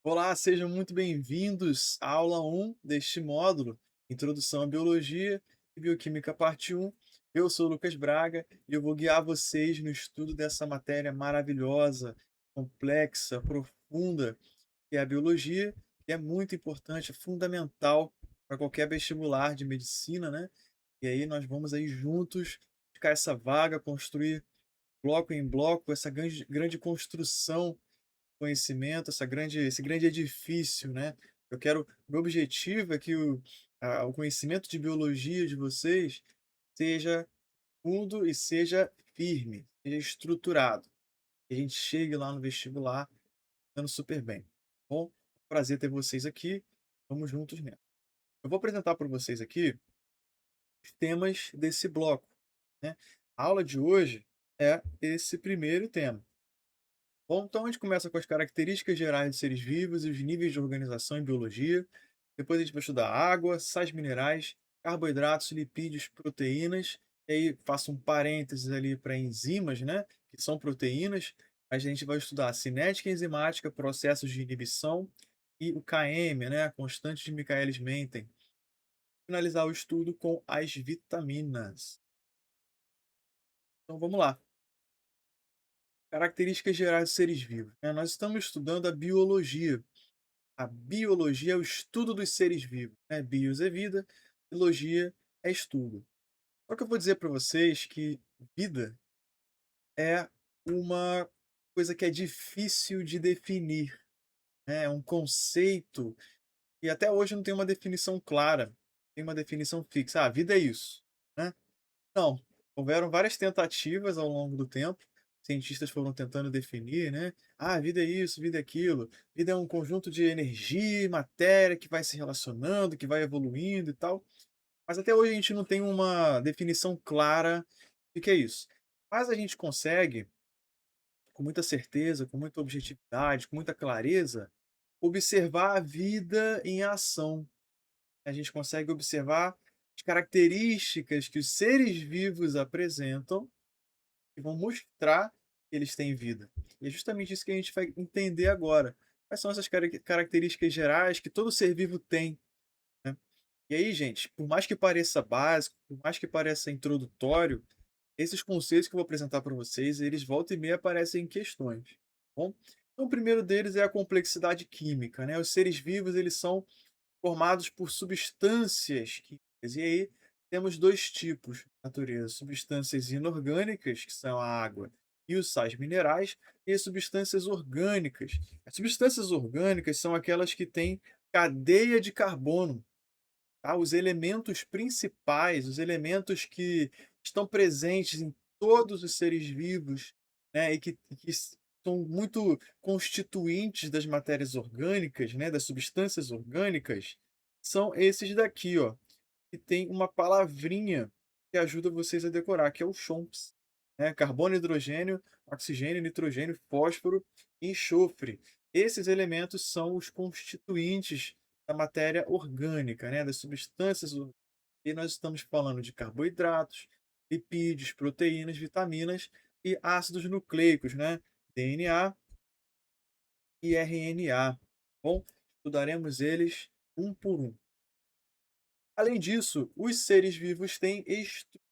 Olá, sejam muito bem-vindos à aula 1 deste módulo, Introdução à Biologia e Bioquímica, parte 1. Eu sou o Lucas Braga e eu vou guiar vocês no estudo dessa matéria maravilhosa, complexa, profunda, que é a biologia, que é muito importante, é fundamental para qualquer vestibular de medicina, né? E aí nós vamos aí juntos ficar essa vaga, construir bloco em bloco, essa grande construção conhecimento, esse grande edifício, né. Meu objetivo é que o conhecimento de biologia de vocês seja fundo e seja firme, seja estruturado, que a gente chegue lá no vestibular dando super bem, tá bom? Prazer ter vocês aqui, vamos juntos nessa. Eu vou apresentar para vocês aqui os temas desse bloco, né. A aula de hoje é esse primeiro tema. Bom, então a gente começa com as características gerais de seres vivos e os níveis de organização em biologia. Depois a gente vai estudar água, sais minerais, carboidratos, lipídios, proteínas. E aí faço um parênteses ali para enzimas, né? Que são proteínas. A gente vai estudar cinética enzimática, processos de inibição e o KM, né? A constante de Michaelis-Menten. Finalizar o estudo com as vitaminas. Então vamos lá. Características gerais de seres vivos, né? Nós estamos estudando a biologia. A biologia é o estudo dos seres vivos, né? Bios é vida, biologia é estudo. Só que eu vou dizer para vocês que vida é uma coisa que é difícil de definir, né? É um conceito e até hoje não tem uma definição clara, tem uma definição fixa. Ah, vida é isso, né? Não, houveram várias tentativas ao longo do tempo, cientistas foram tentando definir, né, "Ah, vida é isso, vida é aquilo, vida é um conjunto de energia e matéria que vai se relacionando, que vai evoluindo e tal", mas até hoje a gente não tem uma definição clara do que é isso. Mas a gente consegue, com muita certeza, com muita objetividade, com muita clareza, observar a vida em ação. A gente consegue observar as características que os seres vivos apresentam e vão mostrar que eles têm vida. E é justamente isso que a gente vai entender agora. Quais são essas características gerais que todo ser vivo tem, né? E aí, gente, por mais que pareça básico, por mais que pareça introdutório, esses conceitos que eu vou apresentar para vocês, eles volta e meia aparecem em questões, tá bom? Então, o primeiro deles é a complexidade química, né? Os seres vivos, eles são formados por substâncias químicas. E aí temos dois tipos de natureza: substâncias inorgânicas, que são a água e os sais minerais, e substâncias orgânicas. As substâncias orgânicas são aquelas que têm cadeia de carbono, tá? Os elementos principais, os elementos que estão presentes em todos os seres vivos, né, e que são muito constituintes das matérias orgânicas, né, das substâncias orgânicas, são esses daqui, ó, que tem uma palavrinha que ajuda vocês a decorar, que é o CHOMPS, né, carbono, hidrogênio, oxigênio, nitrogênio, fósforo e enxofre. Esses elementos são os constituintes da matéria orgânica, né, das substâncias e nós estamos falando de carboidratos, lipídios, proteínas, vitaminas e ácidos nucleicos, né, DNA e RNA. Bom, estudaremos eles um por um. Além disso, os seres vivos têm estrutura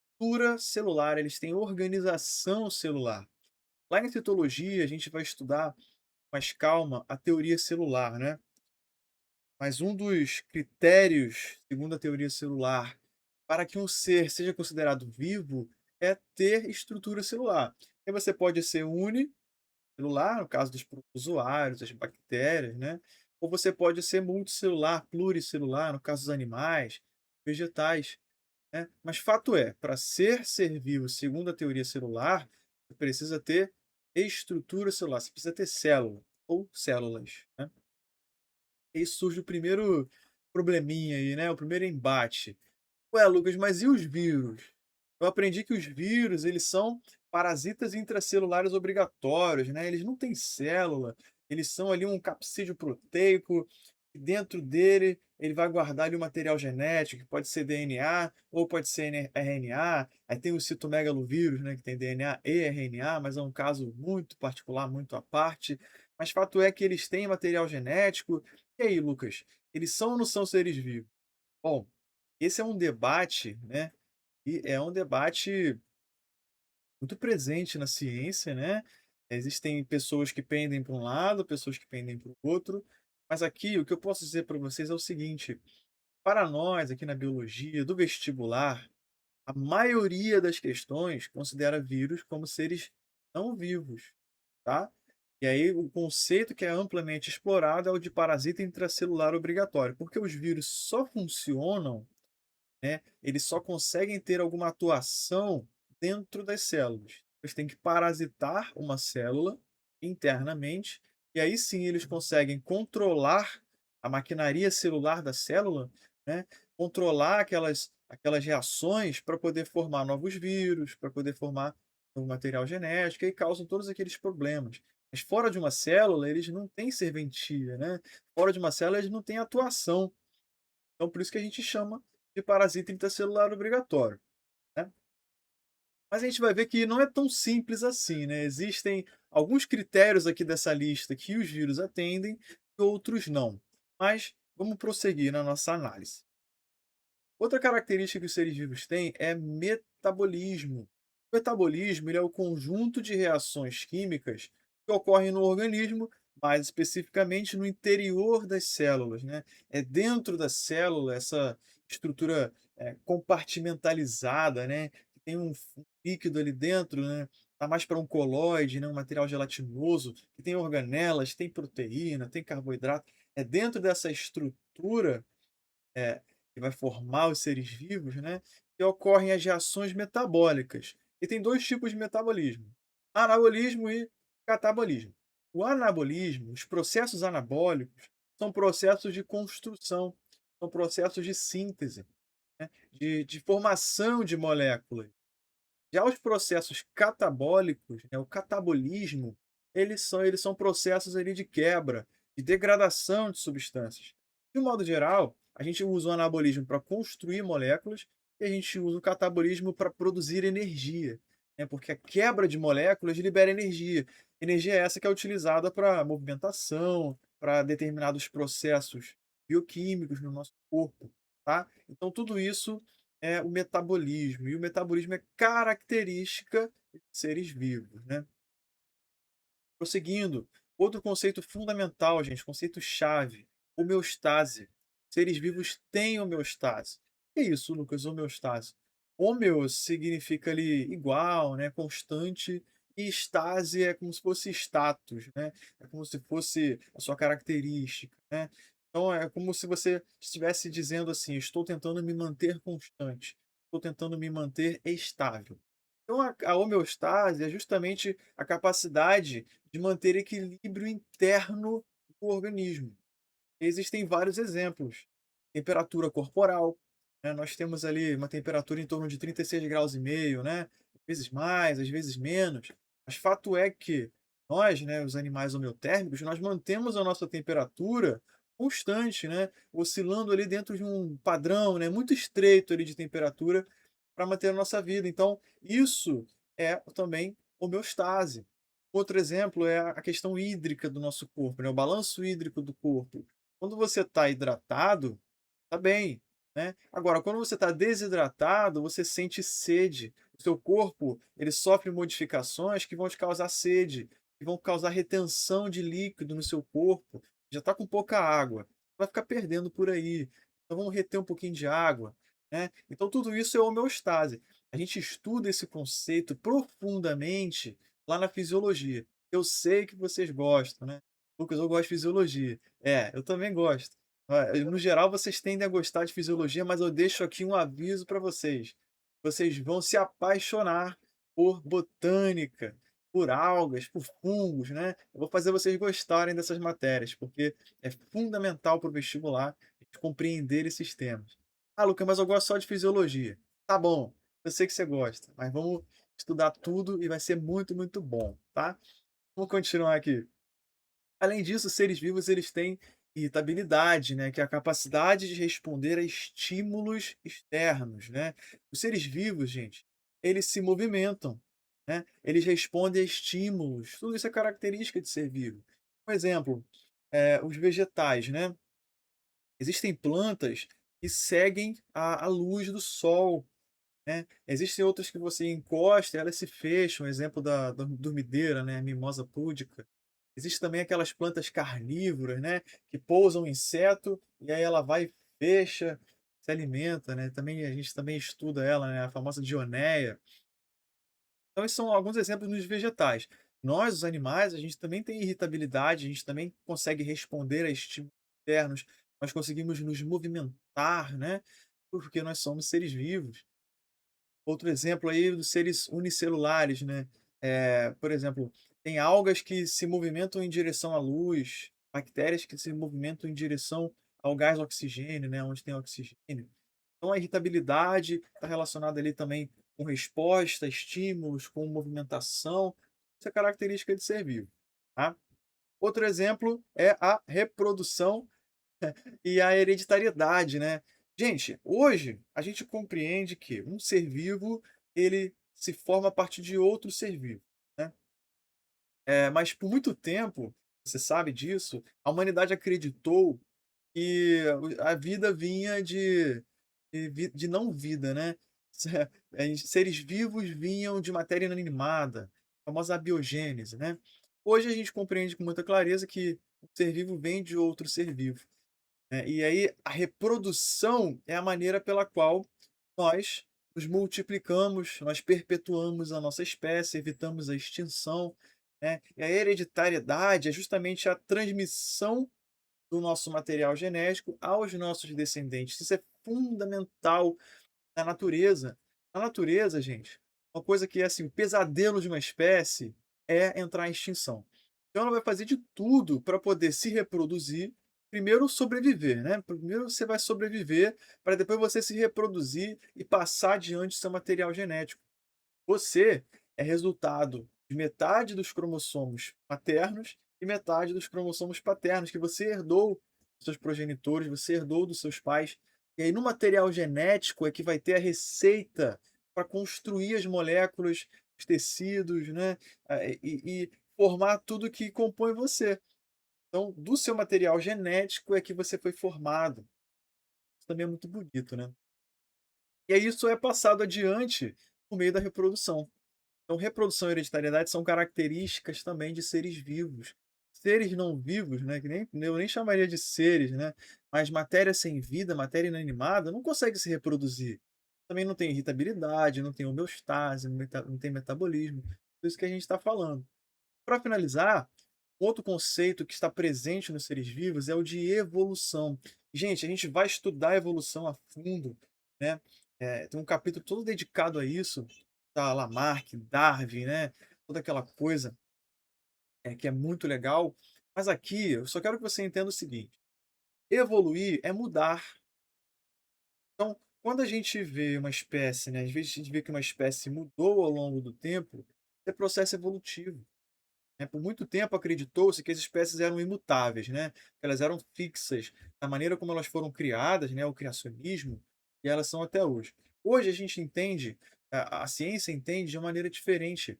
celular, eles têm organização celular. Lá em citologia, a gente vai estudar com mais calma a teoria celular, né? Mas um dos critérios, segundo a teoria celular, para que um ser seja considerado vivo é ter estrutura celular. E você pode ser unicelular, no caso dos protozoários, das bactérias, né? Ou você pode ser multicelular, pluricelular, no caso dos animais, vegetais, né? Mas fato é, para ser vivo, segundo a teoria celular, você precisa ter estrutura celular, você precisa ter célula ou células, né? E aí surge o primeiro probleminha aí, né, o primeiro embate. Ué, Lucas, mas e os vírus? Eu aprendi que os vírus, eles são parasitas intracelulares obrigatórios, né? Eles não têm célula, eles são ali um capsídeo proteico, e dentro dele ele vai guardar ali o material genético, que pode ser DNA ou pode ser RNA. Aí tem o citomegalovírus, né, que tem DNA e RNA, mas é um caso muito particular, muito à parte. mas fato é que eles têm material genético. E aí, Lucas, eles são ou não são seres vivos? Bom, esse é um debate, né, e é um debate muito presente na ciência, né. Existem pessoas que pendem para um lado, pessoas que pendem para o outro, mas aqui o que eu posso dizer para vocês é o seguinte: para nós aqui na biologia, do vestibular, a maioria das questões considera vírus como seres não vivos, tá? E aí o conceito que é amplamente explorado é o de parasita intracelular obrigatório, porque os vírus só funcionam, né, eles só conseguem ter alguma atuação dentro das células. Eles têm que parasitar uma célula internamente, e aí sim eles conseguem controlar a maquinaria celular da célula, né, controlar aquelas reações para poder formar novos vírus, para poder formar novo material genético, e causam todos aqueles problemas. Mas fora de uma célula, eles não têm serventia, né? Fora de uma célula, eles não têm atuação. Então, por isso que a gente chama de parasita intracelular obrigatório, né. Mas a gente vai ver que não é tão simples assim, né, existem alguns critérios aqui dessa lista que os vírus atendem e outros não. Mas vamos prosseguir na nossa análise. Outra característica que os seres vivos têm é metabolismo. O metabolismo ele é o conjunto de reações químicas que ocorrem no organismo, mais especificamente no interior das células, né? É dentro da célula essa estrutura compartimentalizada, né? Que tem um líquido ali dentro, né? Tá mais para um colóide, né? Um material gelatinoso, que tem organelas, tem proteína, tem carboidrato. É dentro dessa estrutura é, que vai formar os seres vivos, né, que ocorrem as reações metabólicas. E tem 2 tipos de metabolismo: anabolismo e catabolismo. O anabolismo, os processos anabólicos, são processos de construção, são processos de síntese, né, de formação de moléculas. Já os processos catabólicos, né, o catabolismo, eles são processos ali de quebra, de degradação de substâncias. De um modo geral, a gente usa o anabolismo para construir moléculas e a gente usa o catabolismo para produzir energia, né, porque a quebra de moléculas libera energia. Energia essa que é utilizada para movimentação, para determinados processos bioquímicos no nosso corpo, tá? Então tudo isso é o metabolismo, e o metabolismo é característica de seres vivos, né. Prosseguindo, outro conceito fundamental, gente, conceito-chave, homeostase. Seres vivos têm homeostase. Que é isso, Lucas, homeostase? Homeos significa ali igual, né, constante, e estase é como se fosse status, né, é como se fosse a sua característica, né. Então é como se você estivesse dizendo assim: "Estou tentando me manter constante, estou tentando me manter estável". Então a homeostase é justamente a capacidade de manter equilíbrio interno do organismo. Existem vários exemplos. Temperatura corporal, né, nós temos ali uma temperatura em torno de 36,5 graus, né, às vezes mais, às vezes menos, mas fato é que nós, né, os animais homeotérmicos, nós mantemos a nossa temperatura constante, né, oscilando ali dentro de um padrão, né, muito estreito ali de temperatura para manter a nossa vida. Então, isso é também homeostase. Outro exemplo é a questão hídrica do nosso corpo, né, o balanço hídrico do corpo. Quando você está hidratado, tá bem, né. Agora, quando você está desidratado, você sente sede. O seu corpo, ele sofre modificações que vão te causar sede, que vão causar retenção de líquido no seu corpo. Já está com pouca água, vai ficar perdendo por aí. Então vamos reter um pouquinho de água, né. Então tudo isso é homeostase. A gente estuda esse conceito profundamente lá na fisiologia. Eu sei que vocês gostam, né. Lucas, eu gosto de fisiologia. É, eu também gosto. No geral, vocês tendem a gostar de fisiologia, mas eu deixo aqui um aviso para vocês. Vocês vão se apaixonar por botânica, por algas, por fungos, né? Eu vou fazer vocês gostarem dessas matérias, porque é fundamental para o vestibular a gente compreender esses temas. Ah, Lucas, mas eu gosto só de fisiologia. Tá bom, eu sei que você gosta, mas vamos estudar tudo e vai ser muito, muito bom, tá? Vamos continuar aqui. Além disso, os seres vivos eles têm irritabilidade, né, que é a capacidade de responder a estímulos externos, né. Os seres vivos, gente, eles se movimentam, né, eles respondem a estímulos, tudo isso é característica de ser vivo. Um exemplo, os vegetais, né. Existem plantas que seguem a luz do sol, né. Existem outras que você encosta e elas se fecham, exemplo da dormideira, né, a mimosa púdica. Existe também aquelas plantas carnívoras, né, que pousam inseto e aí ela vai e fecha, se alimenta, né. Também a gente também estuda ela, né, a famosa dionéia. Então esses são alguns exemplos nos vegetais. Nós, os animais, a gente também tem irritabilidade, a gente também consegue responder a estímulos externos, nós conseguimos nos movimentar, né, porque nós somos seres vivos. Outro exemplo aí dos seres unicelulares, né, por exemplo, tem algas que se movimentam em direção à luz, bactérias que se movimentam em direção ao gás oxigênio, né, onde tem oxigênio. Então a irritabilidade está relacionada ali também com resposta, estímulos, com movimentação, isso é característica de ser vivo, tá. Outro exemplo é a reprodução e a hereditariedade, né. Gente, hoje a gente compreende que um ser vivo, ele se forma a partir de outro ser vivo, né. Mas por muito tempo, você sabe disso, a humanidade acreditou que a vida vinha de não vida, né. Seres vivos vinham de matéria inanimada, a famosa abiogênese, né. Hoje a gente compreende com muita clareza que o ser vivo vem de outro ser vivo, né. E aí a reprodução é a maneira pela qual nós nos multiplicamos, nós perpetuamos a nossa espécie, evitamos a extinção, né. E a hereditariedade é justamente a transmissão do nosso material genético aos nossos descendentes. Isso é fundamental na natureza. Na natureza, gente, uma coisa que é assim, o pesadelo de uma espécie é entrar em extinção. Então ela vai fazer de tudo para poder se reproduzir, primeiro sobreviver, né? Primeiro você vai sobreviver para depois você se reproduzir e passar adiante seu material genético. Você é resultado de metade dos cromossomos maternos e metade dos cromossomos paternos que você herdou dos seus progenitores, você herdou dos seus pais. E aí no material genético é que vai ter a receita para construir as moléculas, os tecidos, né, e formar tudo que compõe você. Então, do seu material genético é que você foi formado. Isso também é muito bonito, né. E aí isso é passado adiante por meio da reprodução. Então, reprodução e hereditariedade são características também de seres vivos. Seres não vivos, né, que nem eu nem chamaria de seres, né, mas matéria sem vida, matéria inanimada, não consegue se reproduzir. Também não tem irritabilidade, não tem homeostase, não tem metabolismo. Por isso que a gente está falando. Para finalizar, outro conceito que está presente nos seres vivos é o de evolução. Gente, a gente vai estudar a evolução a fundo, né? Tem um capítulo todo dedicado a isso, da Lamarck, Darwin, né? Toda aquela coisa que é muito legal. Mas aqui eu só quero que você entenda o seguinte: evoluir é mudar. Então, quando a gente vê uma espécie, né? Às vezes a gente vê que uma espécie mudou ao longo do tempo, é processo evolutivo. Por muito tempo acreditou-se que as espécies eram imutáveis, né, que elas eram fixas, da maneira como elas foram criadas, né, o criacionismo, e elas são até hoje. Hoje a gente entende, a ciência entende de uma maneira diferente.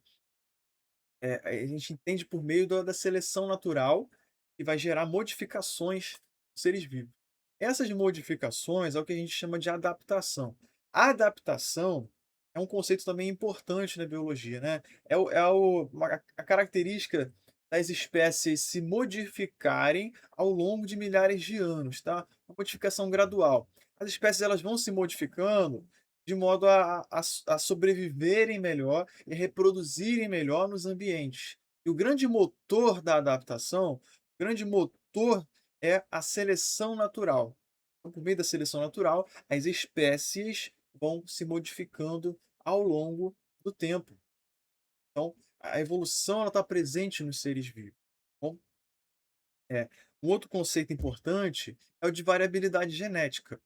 A gente entende por meio da seleção natural, que vai gerar modificações nos seres vivos. Essas modificações é o que a gente chama de adaptação. A adaptação é um conceito também importante na biologia, né? A característica das espécies se modificarem ao longo de milhares de anos, tá? Uma modificação gradual. As espécies elas vão se modificando de modo a sobreviverem melhor e reproduzirem melhor nos ambientes. E o grande motor da adaptação, o grande motor é a seleção natural. Então, por meio da seleção natural, as espécies vão se modificando ao longo do tempo. Então, a evolução está presente nos seres vivos. Tá bom? É. Um outro conceito importante é o de variabilidade genética.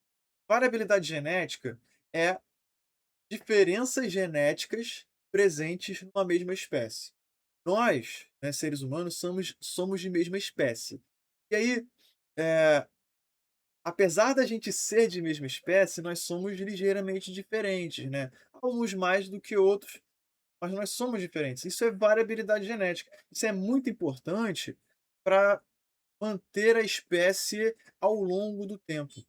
Variabilidade genética é diferenças genéticas presentes numa mesma espécie. Nós, né, seres humanos, somos de mesma espécie. E aí, eh, apesar da gente ser de mesma espécie, nós somos ligeiramente diferentes, né? Alguns mais do que outros, mas nós somos diferentes. Isso é variabilidade genética. Isso é muito importante para manter a espécie ao longo do tempo. Se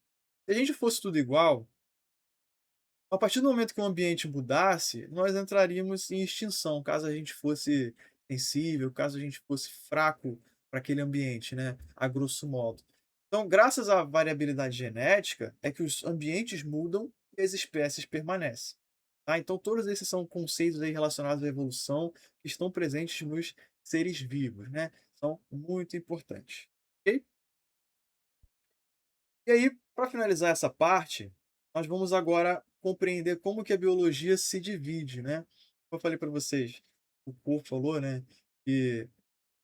a gente fosse tudo igual, a partir do momento que o ambiente mudasse, nós entraríamos em extinção, caso a gente fosse sensível, caso a gente fosse fraco para aquele ambiente, né, a grosso modo. Então, graças à variabilidade genética, é que os ambientes mudam e as espécies permanecem. Tá? Então, todos esses são conceitos aí relacionados à evolução que estão presentes nos seres vivos, né? São muito importantes. Ok? E aí, para finalizar essa parte, nós vamos agora compreender como que a biologia se divide, né. Como eu falei para vocês, o Foucault falou, né, que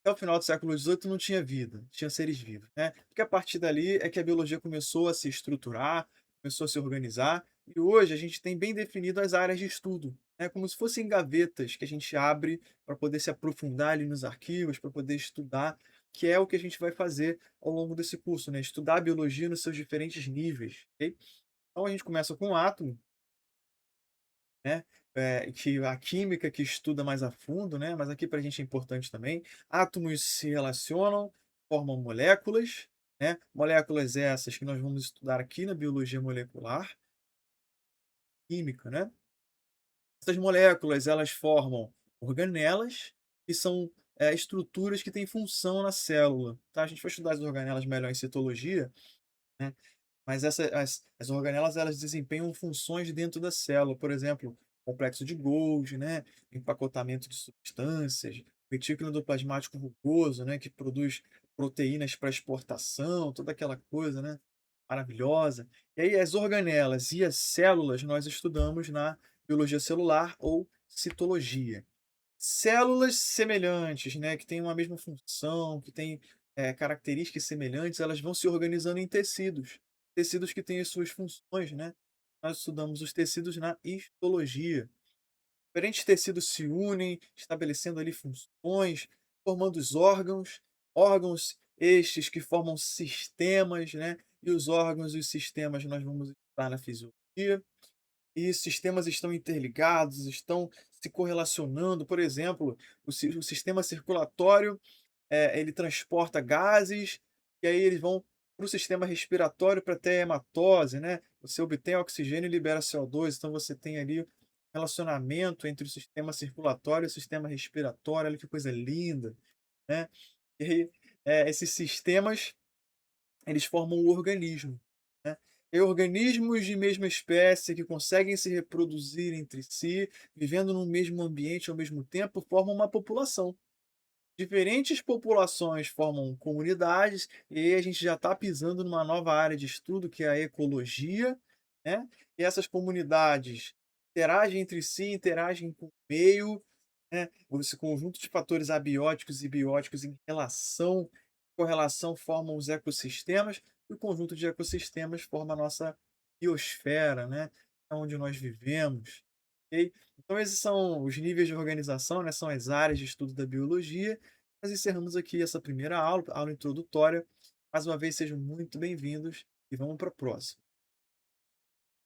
até o final do século XVIII não tinha vida, tinha seres vivos, né. Porque a partir dali é que a biologia começou a se estruturar, começou a se organizar, e hoje a gente tem bem definido as áreas de estudo, né, como se fossem gavetas que a gente abre para poder se aprofundar ali nos arquivos, para poder estudar, que é o que a gente vai fazer ao longo desse curso, né, estudar a biologia nos seus diferentes níveis, ok. Então a gente começa com o átomo, né, que a química que estuda mais a fundo, né, mas aqui para a gente é importante também. Átomos se relacionam, formam moléculas, né, moléculas essas que nós vamos estudar aqui na biologia molecular, química, né. Essas moléculas, elas formam organelas, que são, estruturas que têm função na célula, tá. A gente vai estudar as organelas melhor em citologia, né. Mas as organelas, elas desempenham funções dentro da célula, por exemplo, complexo de Golgi, né, empacotamento de substâncias, retículo endoplasmático rugoso, né, que produz proteínas para exportação, toda aquela coisa, né, maravilhosa. E aí as organelas e as células nós estudamos na biologia celular ou citologia. Células semelhantes, né, que têm uma mesma função, que têm, características semelhantes, elas vão se organizando em tecidos. Tecidos que têm as suas funções, né. Nós estudamos os tecidos na histologia. Diferentes tecidos se unem, estabelecendo ali funções, formando os órgãos, órgãos estes que formam sistemas, né, e os órgãos e os sistemas nós vamos estudar na fisiologia. E sistemas estão interligados, estão se correlacionando. Por exemplo, o sistema circulatório, ele transporta gases, e aí eles vão para o sistema respiratório para ter a hematose, né? Você obtém oxigênio e libera CO2, então você tem ali relacionamento entre o sistema circulatório e o sistema respiratório. Olha que coisa linda, né? E aí, esses sistemas eles formam o organismo, né. E organismos de mesma espécie que conseguem se reproduzir entre si, vivendo no mesmo ambiente ao mesmo tempo, formam uma população. Diferentes populações formam comunidades, e aí a gente já está pisando numa nova área de estudo, que é a ecologia, né. E essas comunidades interagem entre si, interagem com o meio, né, esse conjunto de fatores abióticos e bióticos em relação correlação formam os ecossistemas, e o conjunto de ecossistemas forma a nossa biosfera, né, é onde nós vivemos, ok? Então esses são os níveis de organização, né, são as áreas de estudo da biologia. Nós encerramos aqui essa primeira aula, aula introdutória. Mais uma vez sejam muito bem-vindos e vamos para a próxima.